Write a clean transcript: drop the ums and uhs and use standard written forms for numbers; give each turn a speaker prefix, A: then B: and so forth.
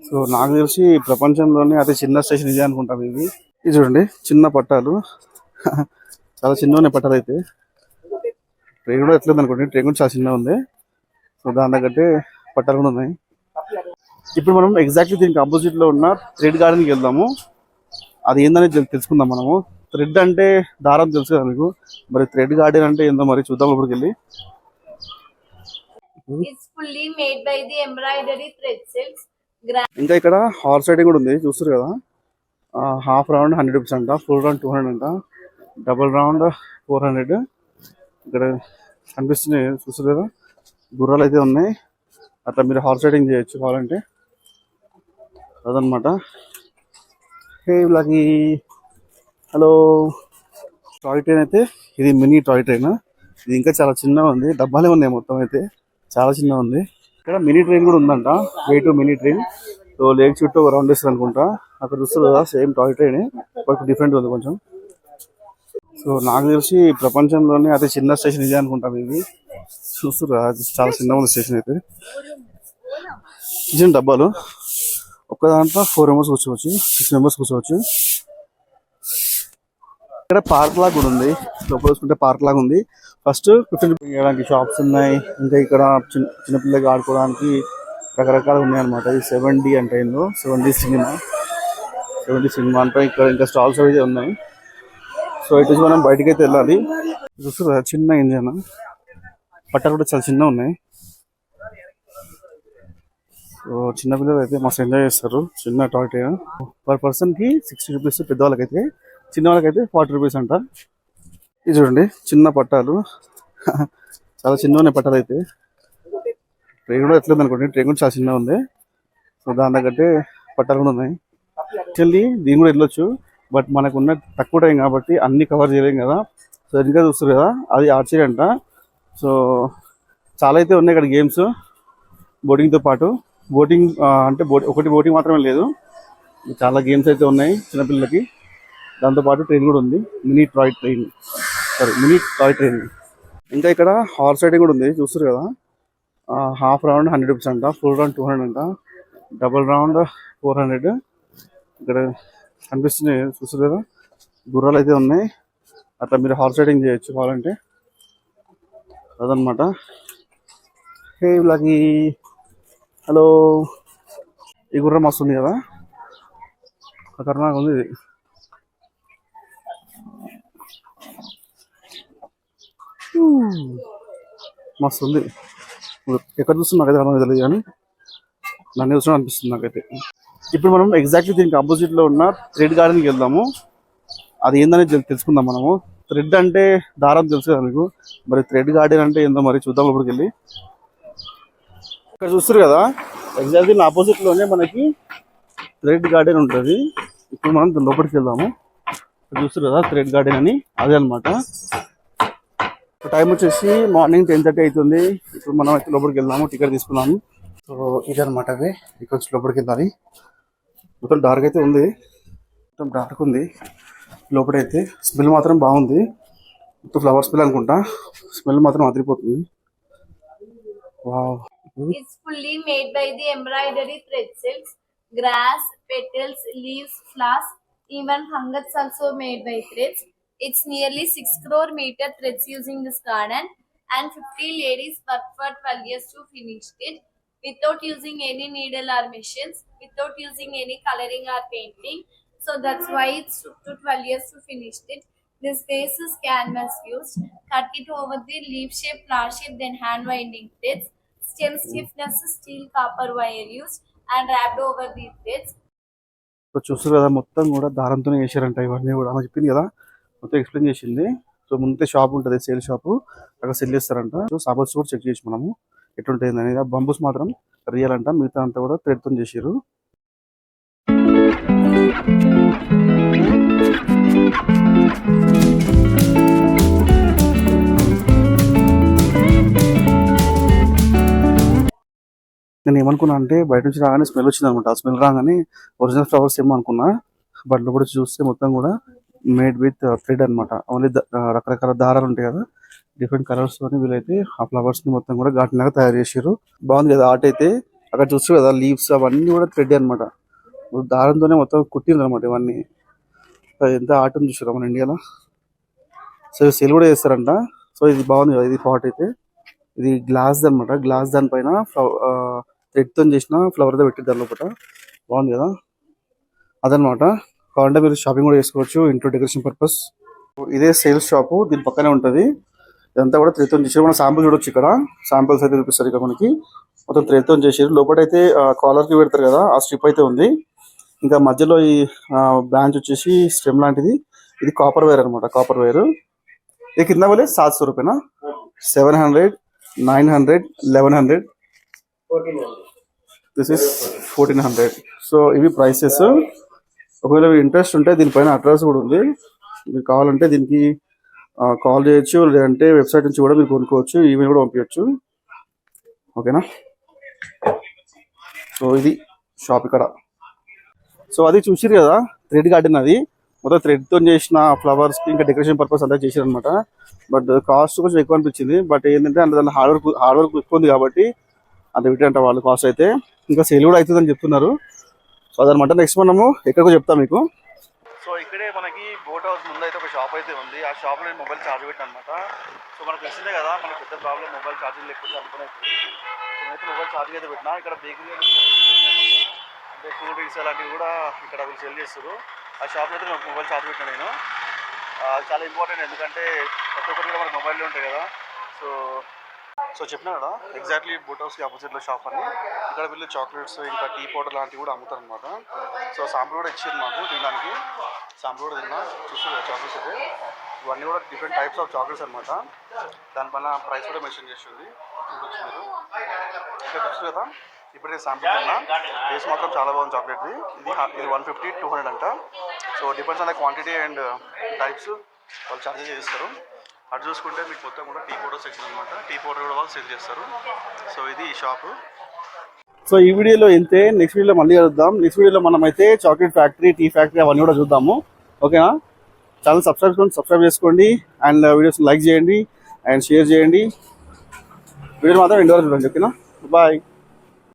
A: So నాకు తెలిసి ప్రపంచంలోనే అతి చిన్న స్టేషన్ ఇదే అనుకుంటాం ఇది. ఇది చూడండి చిన్న పట్టాలు. చాలా చిన్న పట్టాలు అయితే. ట్రైన్ కూడా ఎట్లేదు అనుకోండి, ట్రైన్ కూడా చాలా చిన్న ఉంది. సో దాని తగ్గట్టే పట్టాలు కూడా ఉన్నాయి. ఇప్పుడు మనం ఎగ్జాక్ట్లీ దీనికి ఆపోజిట్ లో ఉన్న థ్రెడ్ గార్డెన్కి వెళ్దాము. అది ఏందనేది తెలుసుకుందాం మనము. థ్రెడ్ అంటే దారం తెలుసు కదా మీకు, మరి థ్రెడ్ గార్డెన్ అంటే ఏందో మరి చూద్దాం లోపలికి వెళ్ళి. ఇంకా ఇక్కడ హార్స్ రైడింగ్ కూడా ఉంది చూస్తారు కదా. హాఫ్ రౌండ్ 100 రూపీస్ అంట, ఫుల్ రౌండ్ 200 అంట, డబుల్ రౌండ్ 400. ఇక్కడ కనిపిస్తున్నాయి చూస్తారు కదా, గుర్రాలు అయితే ఉన్నాయి. అట్లా మీరు హార్స్ రైడింగ్ చేయొచ్చు కావాలంటే. అదనమాట. హే లక్కీ, హలో. టాయ్ ట్రైన్ అయితే ఇది మినీ టాయ్ ట్రైన్. ఇది ఇంకా చాలా చిన్నగా ఉంది, డబ్బాలే ఉన్నాయి మొత్తం అయితే, చాలా చిన్నగా ఉంది. ఇక్కడ మినీ ట్రైన్ కూడా ఉందంట, వే2 మినీ ట్రైన్. సో లేక్ చుట్టూ రౌండ్ వేస్తారు అనుకుంటా. అక్కడ చూస్తారు కదా same toy train, but different ఉంది కొంచెం. సో నాకు తెలిసి ప్రపంచంలోనే అతి చిన్న స్టేషన్ ఇదే అనుకుంటాం ఇది. చూస్తారు కదా చాలా చిన్నగా ఉంది స్టేషన్ అయితే. చిన్న డబ్బాలు, ఒక్క దాంట్లో 4 మెంబర్స్ కూర్చోవచ్చు, 6 మెంబర్స్ కూర్చోవచ్చు. ఇక్కడ పార్క్ లాగా కూడా ఉంది, లోపల చూసుకుంటే పార్క్ లాగా ఉంది. ఫస్ట్ 15 రూపీస్ చేయడానికి షాప్స్ ఉన్నాయి. ఇంకా ఇక్కడ చిన్నపిల్లలకి ఆడుకోవడానికి రకరకాలు ఉన్నాయి అనమాట. ఇది 7D అంటే ఏందో 7D సినిమా అంటే ఇక్కడ ఇంకా స్టాల్స్ అయితే ఉన్నాయి. సో ఇటు మనం బయటకి అయితే వెళ్ళాలి. చూస్తారు చిన్న ఇంజన్, పట్టాలు కూడా చాలా చిన్న ఉన్నాయి. సో చిన్నపిల్లలు అయితే మస్తు ఎంజాయ్ చేస్తారు. చిన్న టాయ్ ట్రైన్ పర్ పర్సన్ కి 60 రూపీస్, పెద్దవాళ్ళకైతే, చిన్న వాళ్ళకైతే 40 రూపీస్ అంట. ఇది చూడండి చిన్న పట్టాలు. చాలా చిన్న పట్టాలు అయితే. ట్రైన్ కూడా ఎట్లేదు అనుకోండి, ట్రైన్ కూడా చాలా చిన్న ఉంది. సో దాని తగ్గట్టే పట్టాలు కూడా ఉన్నాయి. యాక్చువల్లీ దీని కూడా వెళ్ళొచ్చు, బట్ మనకు ఉన్న తక్కువ టైం కాబట్టి అన్ని కవర్ చేయలేం కదా. సో ఇంకా చూస్తారు కదా అది ఆర్చరీ అంట. సో చాలా అయితే ఉన్నాయి ఇక్కడ గేమ్స్ బోటింగ్తో పాటు. బోటింగ్ అంటే ఒకటి బోటింగ్ మాత్రమే లేదు, చాలా గేమ్స్ అయితే ఉన్నాయి చిన్నపిల్లలకి. దాంతోపాటు ట్రైన్ కూడా ఉంది, మినీ టాయ్ ట్రైన్. ఇంకా ఇక్కడ హార్స్ రైడింగ్ కూడా ఉంది చూస్తారు కదా. హాఫ్ రౌండ్ 100 రూపీస్ అంట, ఫుల్ రౌండ్ 200 అంట, డబుల్ రౌండ్ 400. ఇక్కడ కనిపిస్తున్నాయి చూస్తారు కదా, గుర్రాలు అయితే ఉన్నాయి. అట్లా మీరు హార్స్ రైడింగ్ చేయొచ్చు కావాలంటే. అదనమాట. హే లక్కీ, హలో. ఈ గుర్రం మస్తు ఉంది కదా, ఖతర్నాక్ ఉంది ఇది. మస్తు ఉంది. ఎక్కడ చూస్తున్నా నాకైతే అర్థం తెలియదు, కానీ నన్ను చూస్తున్నా అనిపిస్తుంది నాకైతే. ఇప్పుడు మనం ఎగ్జాక్ట్లీ దీనికి ఆపోజిట్ లో ఉన్న థ్రెడ్ గార్డెన్కి వెళ్దాము. అది ఏందనేది తెలుసుకుందాం మనము. థ్రెడ్ అంటే దారం తెలుసు కదా మీకు, మరి థ్రెడ్ గార్డెన్ అంటే ఏందో మరి చూద్దాం లోపలికి వెళ్ళి. ఇక్కడ చూస్తారు కదా ఎగ్జాక్ట్లీ దీని ఆపోజిట్ లోనే మనకి థ్రెడ్ గార్డెన్ ఉంటుంది. ఇప్పుడు మనం లోపలికి వెళ్దాము. ఇక్కడ చూస్తారు కదా థ్రెడ్ గార్డెన్ అని, అదే అనమాట. టైం వచ్చేసి మార్నింగ్ 10:30 అవుతుంది. ఇప్పుడు మనం అయితే లోపలికి వెళ్దాము, టికెట్ తీసుకున్నాము. సో ఇది అనమాట అవి. ఇక్కడ వచ్చి లోపలికి వెళ్ళాలి. మొత్తం డార్క్ అయితే ఉంది, మొత్తం డార్క్ ఉంది. లోపలైతే స్మెల్ మాత్రం బాగుంది, మొత్తం ఫ్లవర్ స్మెల్ అనుకుంటా. స్మెల్ మాత్రం అదిరిపోతుంది. Wow.
B: It's fully made by the embroidery thread silks, grass, petals, leaves, flowers, even fungus also made by threads. It's nearly 6 crore meter threads using this garden, and 50 ladies worked for 12 years to finish it without using any needle or machines, without using any coloring or painting. So that's why it took to 12 years to finish it. This base is canvas used, cut it over the leaf shape, flower shape, then hand winding threads. Stem stiffness is steel copper wire used and wrapped over the threads.
A: So చూస్తారు కదా మొత్తం కూడా దారంతోనే చేశారంట. ఇవన్నీ కూడా ఆమె చెప్పింది కదా, మొత్తం ఎక్స్ప్లెయిన్ చేసింది. సో ముందే షాప్ ఉంటుంది, సేల్ షాప్, అక్కడ సెల్ చేస్తారంట. సో సాబల్స్ కూడా చెక్ చేసి మనము ఎట్లుంటుంది అనేది. ఆ బంబూస్ మాత్రం రియల్ అంట, మిగతా అంతా కూడా థ్రెడ్తో చేసారు. నేను ఏమనుకున్నా అంటే బయట నుంచి రాగానే స్మెల్ వచ్చింది అనమాట. ఆ స్మెల్ రాగానే ఒరిజినల్ ఫ్లవర్స్ ఏమో అనుకున్నా, బట్ లోపల చూస్తే మొత్తం కూడా మేడ్ విత్ థ్రెడ్ అనమాట. ఓన్లీ రకరకాల దారాలు ఉంటాయి కదా, డిఫరెంట్ కలర్స్ తోని వీళ్ళైతే ఆ ఫ్లవర్స్ ని మొత్తం కూడా గార్డెన్ లాగా తయారు చేసారు. బాగుంది కదా ఆర్ట్ అయితే. అక్కడ చూస్తూ కదా లీవ్స్ అవన్నీ కూడా థ్రెడ్ అనమాట. దారంతోనే మొత్తం కుట్టింది అనమాట ఇవన్నీ. ఎంత ఆర్ట్ ఉంది చూసారా మన ఇండియాలో. సో సెల్ కూడా చేస్తారంట. సో ఇది బాగుంది కదా ఇది పాట్ అయితే. ఇది గ్లాస్ అనమాట. గ్లాస్ దానిపైన థ్రెడ్ తో చేసిన ఫ్లవర్ తో పెట్టి దాని లోపల బాగుంది కదా అదనమాట. కావాలంటే మీరు షాపింగ్ కూడా చేసుకోవచ్చు ఇంట్లో డెకరేషన్ పర్పస్. ఇదే సేల్స్ షాపు, దీని పక్కనే ఉంటుంది. ఇదంతా కూడా థ్రెడ్ తో చేసారు. మనం శాంపుల్ చూడొచ్చు ఇక్కడ. శాంపుల్స్ అయితే చూపిస్తారు ఇక్కడ మనకి. మొత్తం థ్రెడ్ తో చేసారు. లోపల అయితే కాలర్ కి పెడతారు కదా ఆ స్ట్రిప్ అయితే ఉంది. ఇంకా మధ్యలో ఈ బ్రాంచ్ వచ్చేసి స్టెమ్ లాంటిది. ఇది కాపర్ వైర్ అనమాట. కాపర్ వైర్ ये कितना बोले 700 रुपये ना 700 900 1100 దిస్ ఇస్ 1400. సో ఇవి ప్రైసెస్. ఒకవేళ మీరు ఇంట్రెస్ట్ ఉంటే దీనిపైన అడ్రస్ కూడా ఉంది. మీరు కావాలంటే దీనికి కాల్ చేయొచ్చు, లేదంటే వెబ్సైట్ నుంచి కూడా మీరు కొనుక్కోవచ్చు, ఈమెయిల్ కూడా పంపించవచ్చు. ఓకేనా. సో ఇది షాప్ ఇక్కడ. సో అది చూసిరు కదా థ్రెడ్ గార్డెన్. అది మొత్తం థ్రెడ్ తో చేసిన ఫ్లవర్స్ ఇంకా డెకరేషన్ పర్పస్ అంతా చేసారు అనమాట. బట్ కాస్ట్ కొంచెం ఎక్కువ అనిపించింది. బట్ ఏంటంటే అంటే దాని హార్డ్ వర్క్ ఎక్కువ ఉంది కాబట్టి అంత పెట్టంట వాళ్ళు కాస్ట్ అయితే. ఇంకా సేల్ కూడా అవుతుందని చెప్తున్నారు. సో అదనమాట. నెక్స్ట్ మనము ఎక్కడికో చెప్తాం మీకు. సో ఇక్కడే మనకి బోట్ హౌస్ ముందు అయితే ఒక షాప్ అయితే ఉంది. ఆ షాప్ లో మొబైల్ ఛార్జ్ పెట్టాను అనమాట. సో మనకు తెలిసిందే కదా మనకు పెద్ద ప్రాబ్లం మొబైల్ ఛార్జింగ్ లేకపోతే అనుకునేది. నేనైతే మొబైల్ ఛార్జింగ్ అయితే పెట్టినా. ఇక్కడ బేకరీ అంటే కూల్ డ్రింక్స్ అలాంటివి కూడా ఇక్కడ వీళ్ళు సెల్ చేస్తారు. ఆ షాప్లో అయితే నాకు మొబైల్ ఛార్జ్ పెట్టాను నేను. చాలా ఇంపార్టెంట్, ఎందుకంటే ప్రతి ఒక్కరు కూడా మనకు మొబైల్లో ఉంటాయి కదా. సో చెప్పినా కదా ఎగ్జాక్ట్లీ బోట్ హౌస్కి ఆపోజిట్లో షాప్ అని. ఇక్కడ వీళ్ళు చాక్లెట్స్ ఇంకా టీ పౌడర్ లాంటివి కూడా అమ్ముతారు అనమాట. సో శాంపుల్ కూడా ఇచ్చారు మాకు తినడానికి. శాంపుల్ కూడా తిన్నా. చూస్తారు చాక్లెట్స్ అయితే ఇవన్నీ కూడా డిఫరెంట్ టైప్స్ ఆఫ్ చాక్లెట్స్ అనమాట. దానిపైన ప్రైస్ కూడా మెన్షన్ చేస్తుంది. చూడొచ్చు మీరు. ఇక్కడ చూస్తారు కదా ఇప్పుడు నేను శాంపుల్ తిన్నా. టేస్ట్ మాత్రం చాలా బాగుంది చాక్లెట్ది. ఇది 150 200 అంట. So depends on the quantity and types వాళ్ళు ఛార్జెస్ చేస్తారు. అటు చూసుకుంటే మీకు మొత్తం కూడా టీ పౌడర్ సెక్షన్ అనమాట. టీ పౌడర్ కూడా వాళ్ళు సేల్ చేస్తారు. సో ఇది ఈ షాపు. సో ఈ వీడియోలో ఇంతే. నెక్స్ట్ వీడియోలో మళ్ళీ కలుద్దాం. నెక్స్ట్ వీడియోలో మనం అయితే చాక్లెట్ ఫ్యాక్టరీ, టీ ఫ్యాక్టరీ అవన్నీ కూడా చూద్దాము. ఓకేనా. ఛానల్ సబ్స్క్రైబ్ చేసుకోండి అండ్ వీడియోస్ లైక్ చేయండి అండ్ షేర్ చేయండి. వీడియో మాత్రం ఎండ్ వరకు చూడండి. ఓకేనా. బాయ్.